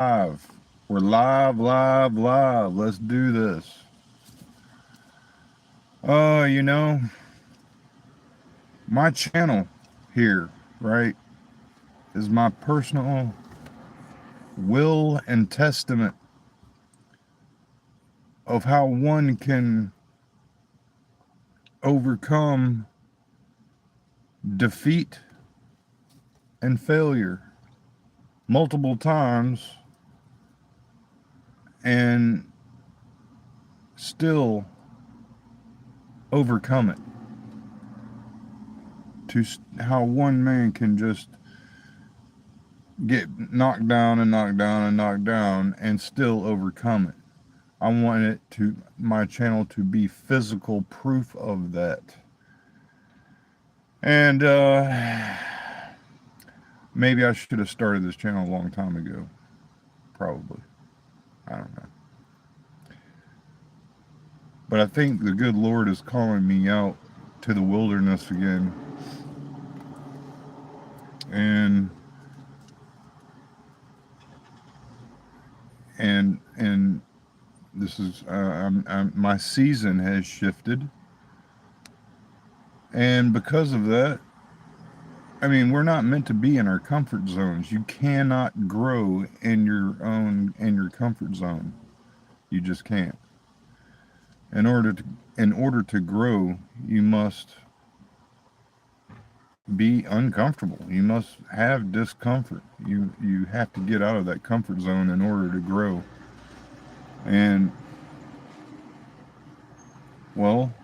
Live. We're live, live, live. Let's do this. Oh, my channel here, right, is my personal will and testament of how one can overcome defeat and failure multiple times and still overcome it. To how one man can just get knocked down and knocked down and knocked down and still overcome it. I want my channel to be physical proof of that. And maybe I should have started this channel a long time ago. Probably. I don't know. But I think the good Lord is calling me out to the wilderness again. And this is my season has shifted, and because of that, I mean, we're not meant to be in our comfort zones. You cannot grow in your comfort zone. You just can't. In order to grow, you must be uncomfortable. You must have discomfort. You have to get out of that comfort zone in order to grow. And well,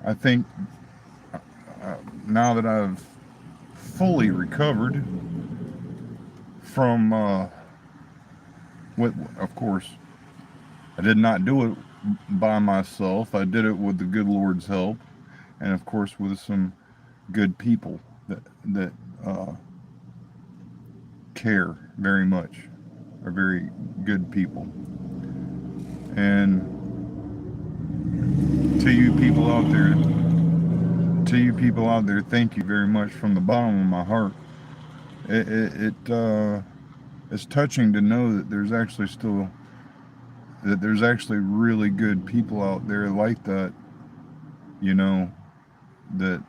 I think now that I've fully recovered from of course, I did not do it by myself. I did it with the good Lord's help, and of course with some good people that care very much, are very good people. And to you people out there, thank you very much from the bottom of my heart. It's touching to know that there's actually really good people out there like that, you know, that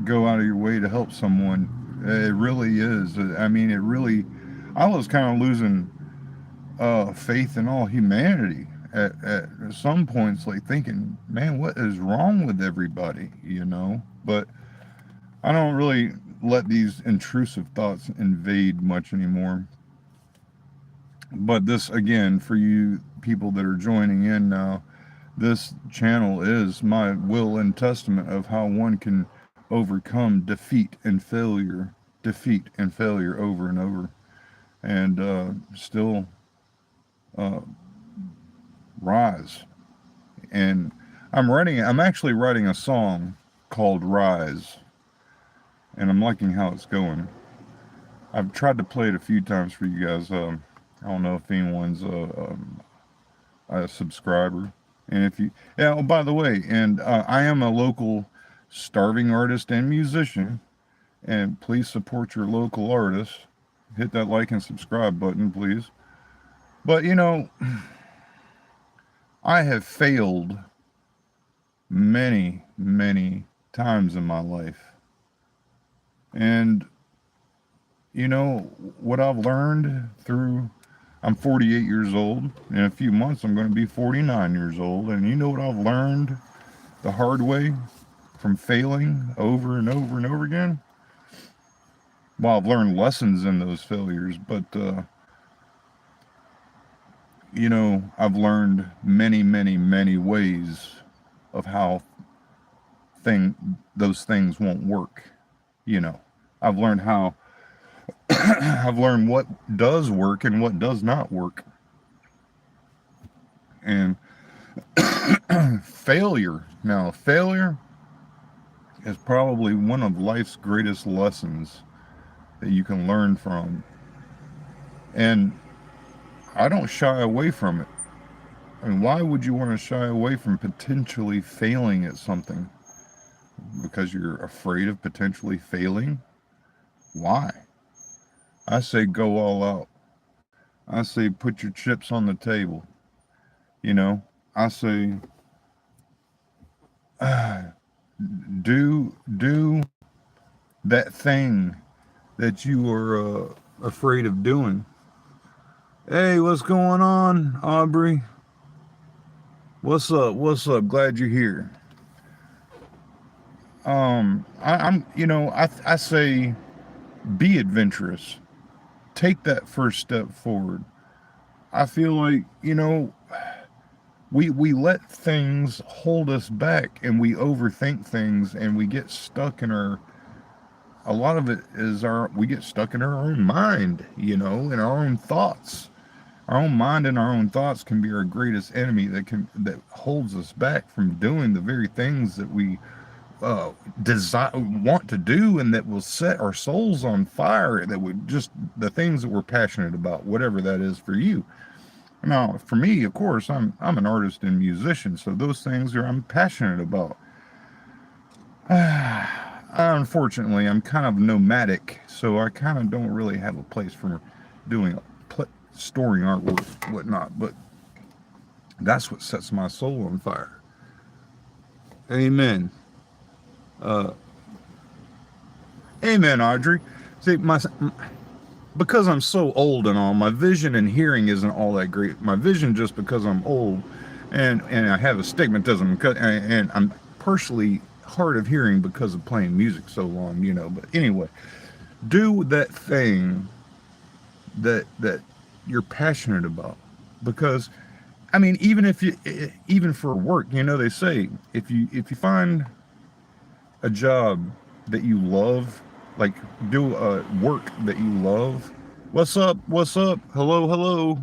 go out of your way to help someone. It really is. I mean, I was kind of losing faith in all humanity at some points, like thinking, man, what is wrong with everybody, But I don't really let these intrusive thoughts invade much anymore. But this, again, for you people that are joining in now, this channel is my will and testament of how one can overcome defeat and failure over and over, and still uh, rise. And I'm actually writing a song called Rise, and I'm liking how it's going. I've tried to play it a few times for you guys. I don't know if anyone's a subscriber. And if you, yeah, oh, by the way, and I am a local starving artist and musician, and please support your local artists. Hit that like and subscribe button, please. But I have failed many, many times in my life. And what I've learned through, I'm 48 years old. In a few months, I'm going to be 49 years old. And you know what I've learned the hard way from failing over and over and over again? Well, I've learned lessons in those failures, but, I've learned many, many, many ways of how those things won't work. I've learned how I've learned what does work and what does not work. And failure is probably one of life's greatest lessons that you can learn from. And I don't shy away from it. I mean, why would you want to shy away from potentially failing at something? Because you're afraid of potentially failing? Why? I say go all out. I say put your chips on the table. You know, I say do that thing that you are afraid of doing. Hey, what's going on, Aubrey? What's up? What's up? Glad you're here. I say be adventurous. Take that first step forward. I feel like, we let things hold us back and we overthink things and we get stuck in our a lot of it is we get stuck in our own mind, in our own thoughts. Our own mind and our own thoughts can be our greatest enemy that holds us back from doing the very things that we desire want to do, and that will set our souls on fire, that would just the things that we're passionate about, whatever that is for you. Now for me, of course, I'm an artist and musician, so those things I'm passionate about. Unfortunately, I'm kind of nomadic, so I kind of don't really have a place for doing storing artwork, whatnot, but that's what sets my soul on fire. Amen. uh Amen, Audrey. See, because I'm so old and all, my vision and hearing isn't all that great. My vision, just because I'm old and I have astigmatism, and I'm partially hard of hearing because of playing music so long, But anyway, do that thing that you're passionate about, because I mean, even for work, they say if you find a job that you love, like do a work that you love. What's up? What's up? Hello, hello.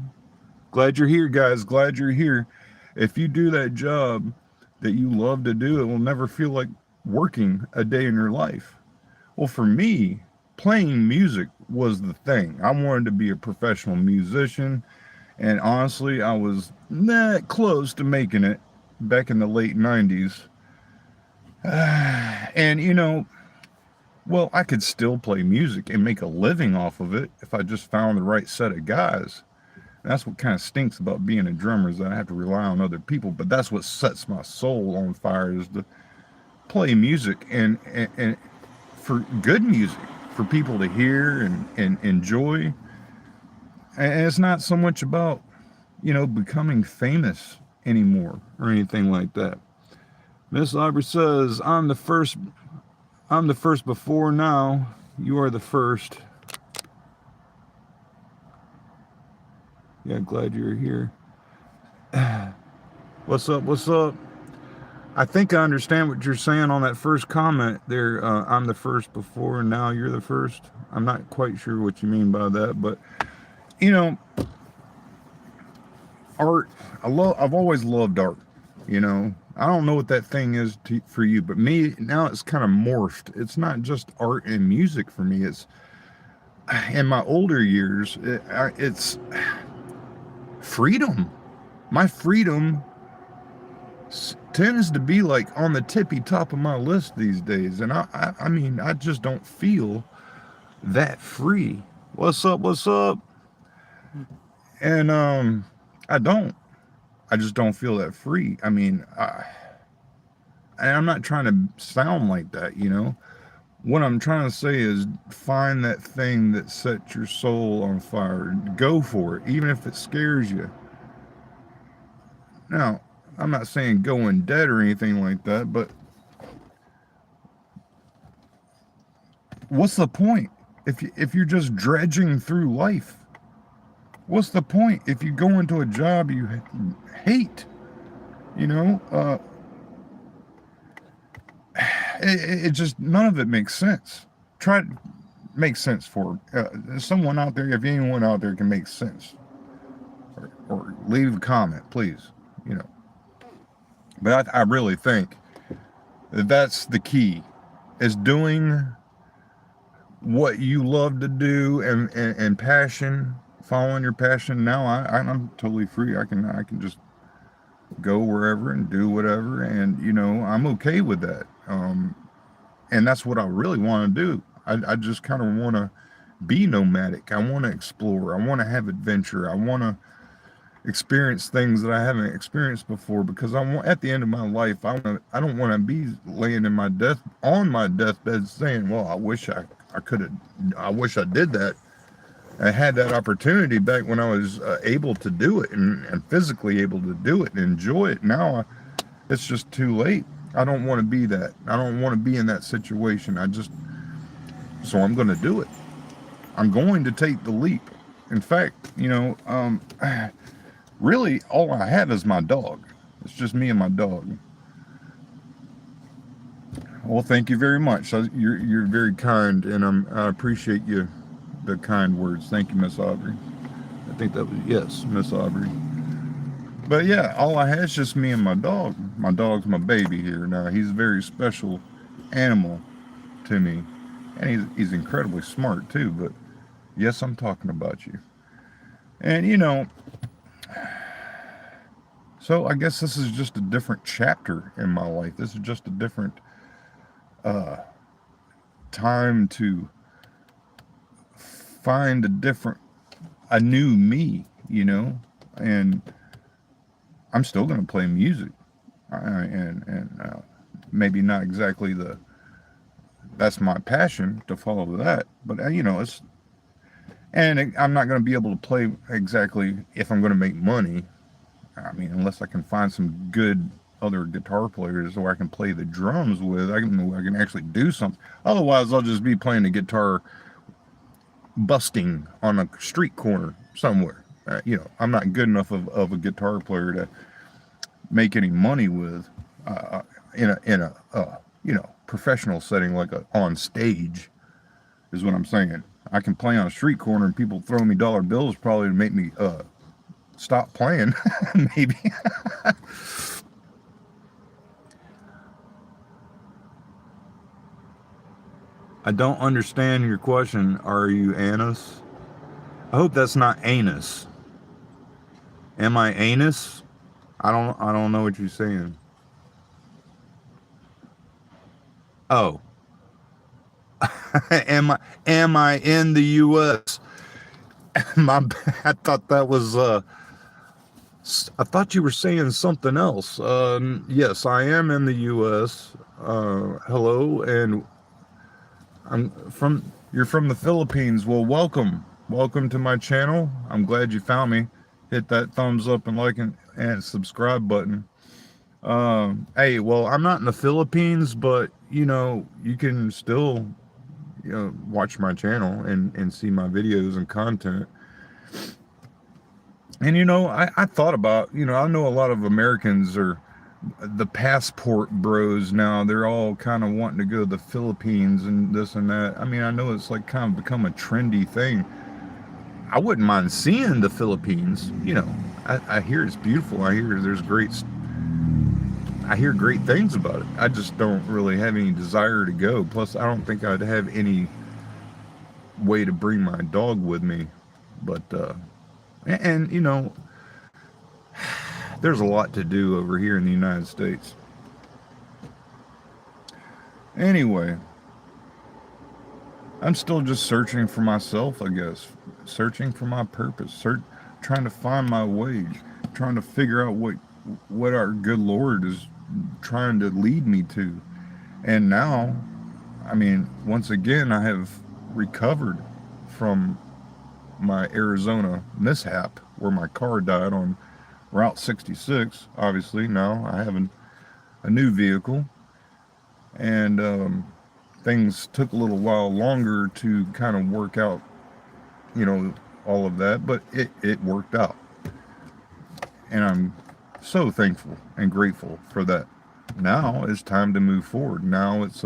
Glad you're here, guys. Glad you're here. If you do that job that you love to do, it will never feel like working a day in your life. Well, for me, playing music was the thing. I wanted to be a professional musician, and honestly, I was that close to making it back in the late 90s. And well, I could still play music and make a living off of it if I just found the right set of guys. That's what kind of stinks about being a drummer, is that I have to rely on other people. But that's what sets my soul on fire, is to play music, and for good music, for people to hear and enjoy. And it's not so much about, becoming famous anymore or anything like that. Miss Aubrey says, I'm the first before now. You are the first. Yeah, glad you're here. What's up? What's up? I think I understand what you're saying on that first comment there. I'm the first before, and now you're the first. I'm not quite sure what you mean by that, but art. I've always loved art. I don't know what that thing is for you, but me now it's kind of morphed. It's not just art and music for me. It's in my older years. It's freedom. My freedom tends to be like on the tippy top of my list these days, and I mean, I just don't feel that free. What's up? What's up? And I just don't feel that free. I mean, I'm not trying to sound like that, What I'm trying to say is find that thing that sets your soul on fire. Go for it, even if it scares you. Now, I'm not saying go in debt or anything like that, but what's the point if you're just dredging through life? What's the point if you go into a job you hate? It just, none of it makes sense. Try to make sense for someone out there. If anyone out there can make sense, or leave a comment, please. But I really think that's the key, is doing what you love to do, and passion, following your passion. Now I'm totally free. I can just go wherever and do whatever, and I'm okay with that. And that's what I really want to do. I just kind of want to be nomadic. I want to explore. I want to have adventure. I want to experience things that I haven't experienced before, because I want, at the end of my life, I don't want to be laying in my death on my deathbed saying, well, I could have, I wish I did that. I had that opportunity back when I was able to do it, and physically able to do it and enjoy it. Now it's just too late. I don't want to be that. I don't want to be in that situation. So I'm going to do it. I'm going to take the leap. In fact, really all I have is my dog. It's just me and my dog. Well, thank you very much. You're very kind, and I appreciate the kind words. Thank you, Miss Aubrey. I think that was, yes, Miss Aubrey. But yeah, all I have is just me and my dog. My dog's my baby here. Now, he's a very special animal to me, and he's incredibly smart too. But yes, I'm talking about you. And so I guess this is just a different chapter in my life. This is just a different time to find a new me, and I'm still going to play music, and maybe not exactly that's my passion to follow that, but I'm not going to be able to play exactly if I'm going to make money. I mean, unless I can find some good other guitar players who I can play the drums with, I can actually do something. Otherwise, I'll just be playing the guitar, busting on a street corner somewhere. I'm not good enough of a guitar player to make any money with in a professional setting, like on stage, is what I'm saying. I can play on a street corner and people throw me dollar bills probably to make me stop playing. Maybe. I don't understand your question. Are you anus? I hope that's not anus. Am I anus? I don't know what you're saying. Oh. Am I in the US? I thought that was I thought you were saying something else. Yes, I am in the US. Hello, and you're from the Philippines. Well, welcome to my channel. I'm glad you found me. Hit that thumbs up and like and subscribe button. Hey, well, I'm not in the Philippines, but you can still watch my channel and see my videos and content. And I thought about, I know a lot of Americans are the passport bros now. They're all kind of wanting to go to the Philippines and this and that. I mean, I know it's like kind of become a trendy thing. I wouldn't mind seeing the Philippines. I hear it's beautiful. I hear great things about it. I just don't really have any desire to go. Plus, I don't think I'd have any way to bring my dog with me. But and there's a lot to do over here in the United States. Anyway, I'm still just searching for myself, I guess. Searching for my purpose. Trying to find my way. Trying to figure out what our good Lord is trying to lead me to. And now, I mean, once again, I have recovered from my Arizona mishap where my car died on Route 66. Obviously, now I have a new vehicle, and things took a little while longer to kind of work out, all of that, but it worked out. And I'm so thankful and grateful for that. Now it's time to move forward. Now it's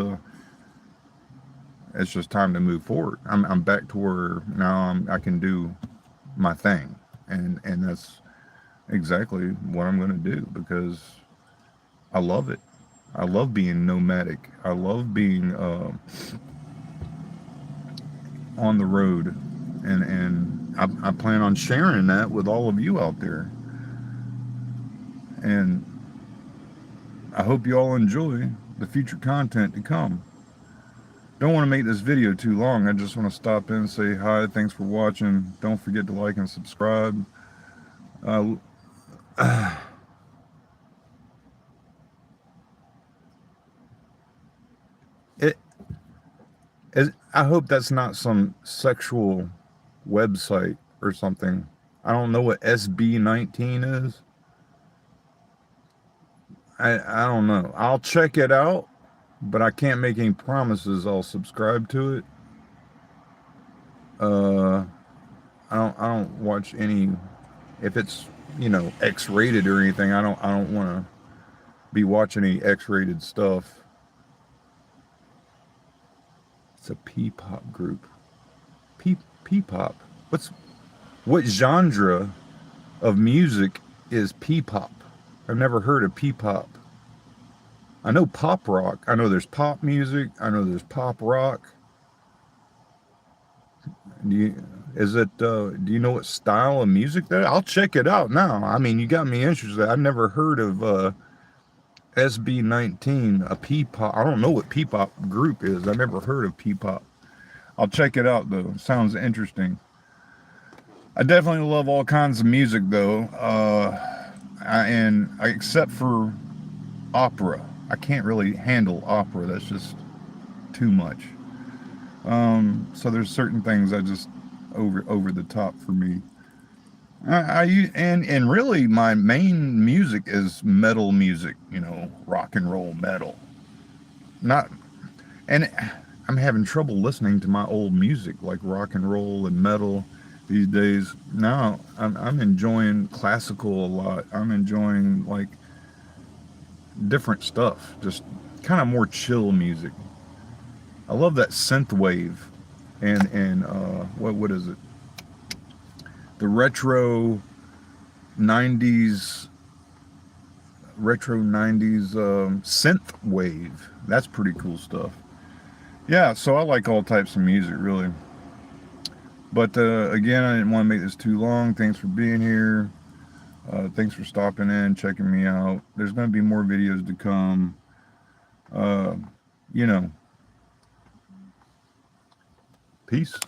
just time to move forward. I'm back to where now I can do my thing, and that's exactly what I'm going to do, because I love it. I love being nomadic. I love being on the road, and I plan on sharing that with all of you out there. And I hope you all enjoy the future content to come. don't want to make this video too long. I just want to stop in and say hi. Thanks for watching. Don't forget to like and subscribe. I hope that's not some sexual website or something. I don't know what SB19 is. I don't know. I'll check it out, but I can't make any promises I'll subscribe to it. I don't watch any, if it's, you know, X-rated or anything. I don't want to be watching any X-rated stuff. It's a P-pop group. P-pop. What genre of music is P-pop? I've never heard of P-pop. I know pop rock. I know there's pop music. I know there's pop rock. Do you know what style of music that? I'll check it out now. I mean, you got me interested. I've never heard of SB19, a P-pop. I don't know what P-pop group is. I've never heard of P-pop. I'll check it out though. Sounds interesting. I definitely love all kinds of music though, except for opera. I can't really handle opera. That's just too much. So there's certain things I just over the top for me. And really my main music is metal music, you know, rock and roll metal. And I'm having trouble listening to my old music like rock and roll and metal these days. Now I'm enjoying classical a lot. I'm enjoying like different stuff, just kind of more chill music. I love that synth wave and what is it? The retro 90s synth wave. That's pretty cool stuff. Yeah, so I like all types of music really. But again, I didn't want to make this too long. Thanks for being here. Thanks for stopping in, checking me out. There's going to be more videos to come. You know, peace.